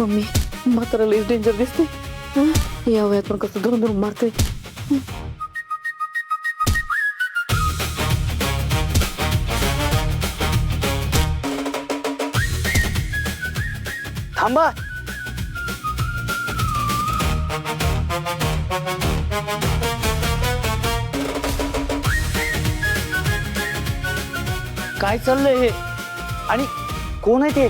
Mummy म्हातारा लईच danger दिसते. या वयात पण कसं धरून धरून मारते. थांबा. काय चाललंय हे आणि कोण आहे ते?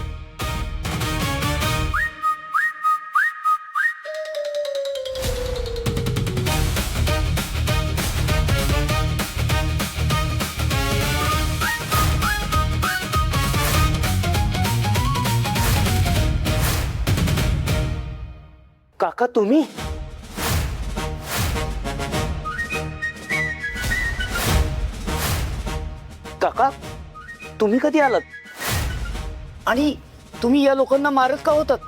काका तुम्ही? काका तुम्ही कधी आलात आणि तुम्ही या लोकांना मारत का होतात?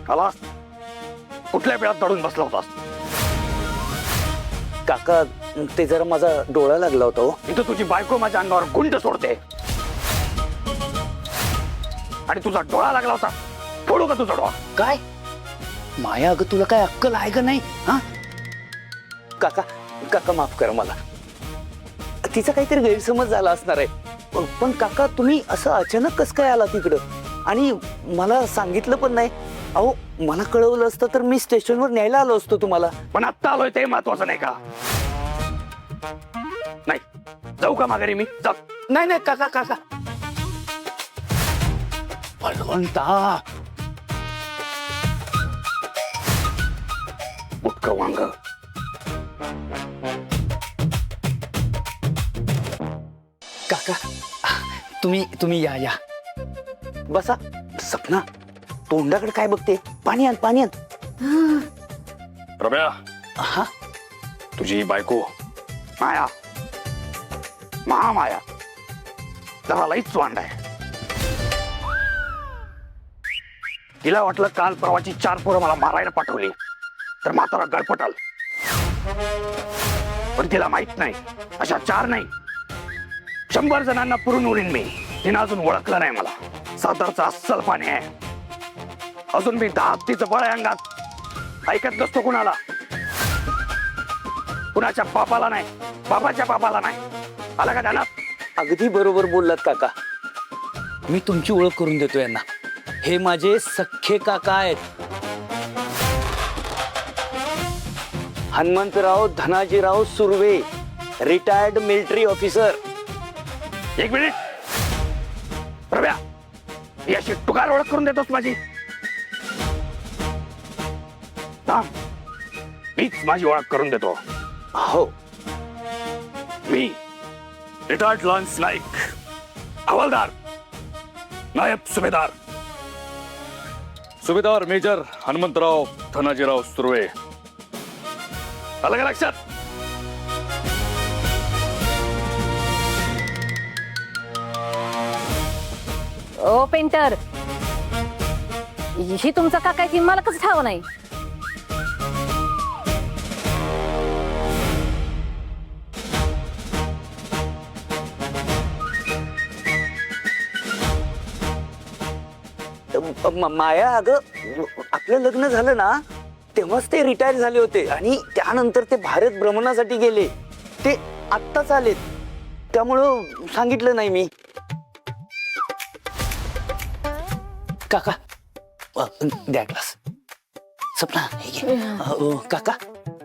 आला कुठल्या वेळात दडून बसला होतास? काका ते जरा माझा डोळा लागला होता. हो इथं तुझी बायको माझ्या अंगावर गुंड सोडते आणि तुझा डोळा लागला होता. फोडू का तुझा डोळा? काय माया, अगं तुला काय अक्कल आहे का नाही? हा काका काका माफ करा, मला तिचा काहीतरी गैरसमज झाला असणार आहे. पण काका तुम्ही असं अचानक कसं काय आला तिकडं आणि मला सांगितलं पण नाही? अहो मला कळवलं असतं तर मी स्टेशनवर न्यायला आलो असतो तुम्हाला. पण आत्ता आलोय ते महत्वाचं नाही का? नाही जाऊ का माघारी मी? जा. नाही नाही काका काका बळवंता उठक वांग. काका तुम्ही या या बसा. सपना तोंडाकडे काय बघते? पाणी आण पाणी आण. रम्या हा तुझी बायको माया, महामाया जरा लईच वांड आहे. तिला वाटलं काल परवाची 4 पोरं मला मारायला पाठवली तर म्हातारा गडपटाल. पण तिला माहित नाही अशा 4 नाही 100 जणांना पुरून उरीन मी. तिनं अजून ओळखलं नाही मला. सातारचा अस्सल पाणी आहे. अजून मी 10 हत्तीचं बळ आहे अंगात. ऐकत नसतो कुणाला, कुणाच्या बापाला नाही, बाबाच्या बापाला नाही. आला का ध्यानात? अगदी बरोबर बोललात काका. मी तुमची ओळख करून देतो यांना. हे माझे सख्खे काका आहेत. Hanumantrao Dhanajirao Surve, retired military officer. 1 minute रव्या, ही अशी टुकार ओळख करून देतोस माझी? थांब, मीच माझी ओळख करून देतो. हो मी रिटायर्ड लॉन्स नाईक, हवालदार, नायब सुभेदार, सुभेदार मेजर हनुमंतराव धनाजीराव सुर्वे. आलं का लक्षात? ओ पेंटर, ही तुमचा काका आहे, मला कसं ठाव नाही? माया, अगं आपलं लग्न झालं ना तेव्हाच ते रिटायर झाले होते आणि त्यानंतर ते भारत भ्रमणासाठी गेले. ते आत्ताच आलेत, त्यामुळं सांगितलं नाही मी. काका द्या ग्लास. सपना हे घे. काका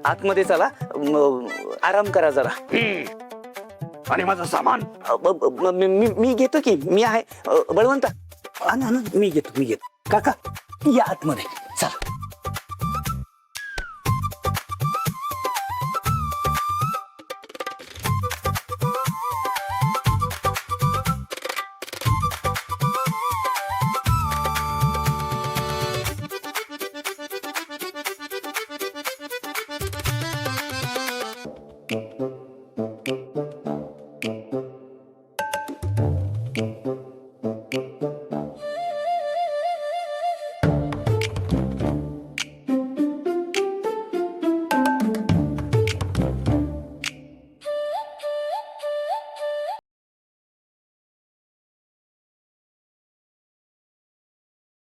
आतमध्ये चला, आराम करा जरा. आणि माझं सामान मी घेतो की, मी आहे. बळवंता मी घेतो. काका या आतमध्ये चला.